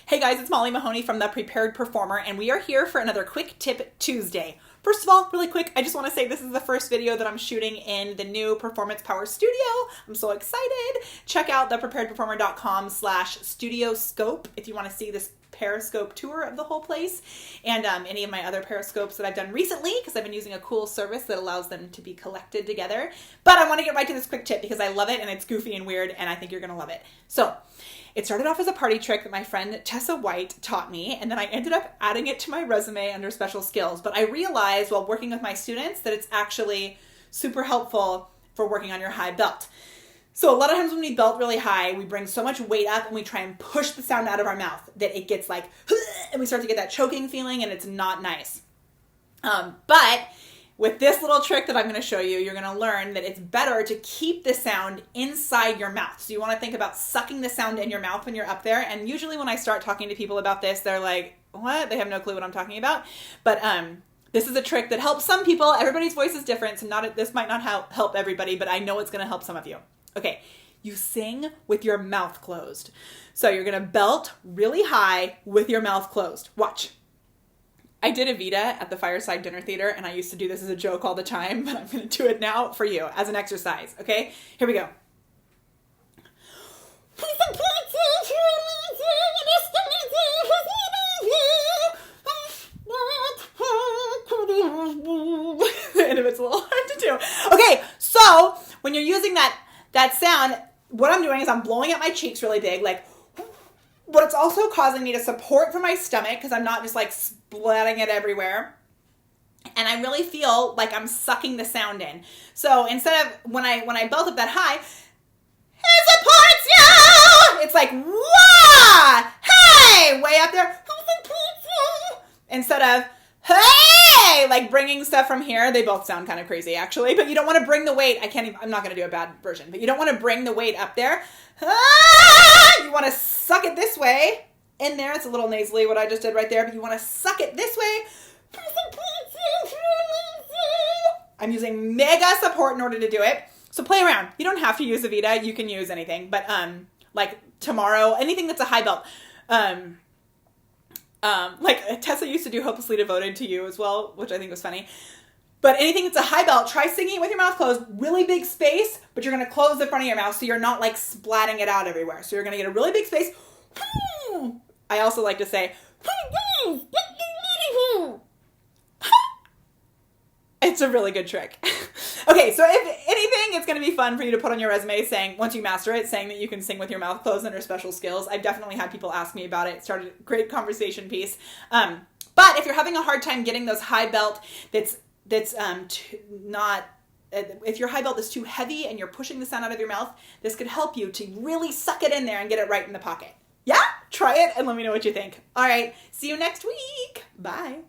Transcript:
Hey guys, it's Mahoney from The Prepared Performer, and we are here for another Quick Tip Tuesday. First of all, really quick, I just want to say this is the first video that I'm shooting in the new Performance Power Studio. I'm so excited. Check out thepreparedperformer.com/studioscope if you want to see this periscope tour of the whole place and any of my other periscopes that I've done recently, because I've been using a cool service that allows them to be collected together. But I want to get right to this quick tip because I love it and it's goofy and weird and I think you're going to love it. So it started off as a party trick that my friend Tessa White taught me, and then I ended up adding it to my resume under special skills. But I realized while working with my students that it's actually super helpful for working on your high belt. So a lot of times when we belt really high, we bring so much weight up and we try and push the sound out of our mouth that it gets like, and we start to get that choking feeling and it's not nice. But with this little trick that I'm going to show you, you're going to learn that it's better to keep the sound inside your mouth. So you want to think about sucking the sound in your mouth when you're up there. And usually when I start talking to people about this, they're like, what? They have no clue what I'm talking about. But this is a trick that helps some people. Everybody's voice is different, so this might not help everybody, but I know it's going to help some of you. Okay, you sing with your mouth closed. So you're going to belt really high with your mouth closed. Watch. I did a Vita at the Fireside Dinner Theater, and I used to do this as a joke all the time, but I'm going to do it now for you as an exercise, okay? Here we go. And if it's a little hard to do. Okay, so when you're using that sound, what I'm doing is I'm blowing up my cheeks really big, like, but it's also causing me to support from my stomach because I'm not just like splatting it everywhere. And I really feel like I'm sucking the sound in. So instead of when I belt up that high, it supports you! It's like, wah! Hey! Way up there. Instead of, hey! Like bringing stuff from here. They both sound kind of crazy actually, but you don't want to bring the weight. I'm not going to do a bad version, but you don't want to bring the weight up there. You want to suck it this way in there. It's a little nasally what I just did right there, but you want to suck it this way. I'm using mega support in order to do it. So play around. You don't have to use a Vita. You can use anything, but like tomorrow, anything that's a high belt. Like Tessa used to do Hopelessly Devoted to You as well, which I think was funny. But anything that's a high belt, try singing it with your mouth closed, really big space, but you're going to close the front of your mouth so you're not like splatting it out everywhere. So you're going to get a really big space. I also like to say, it's a really good trick. Okay, so if anything, it's going to be fun for you to put on your resume saying, once you master it, saying that you can sing with your mouth closed under special skills. I've definitely had people ask me about it. It started a great conversation piece. But if you're having a hard time getting those high belt if your high belt is too heavy and you're pushing the sound out of your mouth, this could help you to really suck it in there and get it right in the pocket. Yeah? Try it and let me know what you think. All right, see you next week. Bye.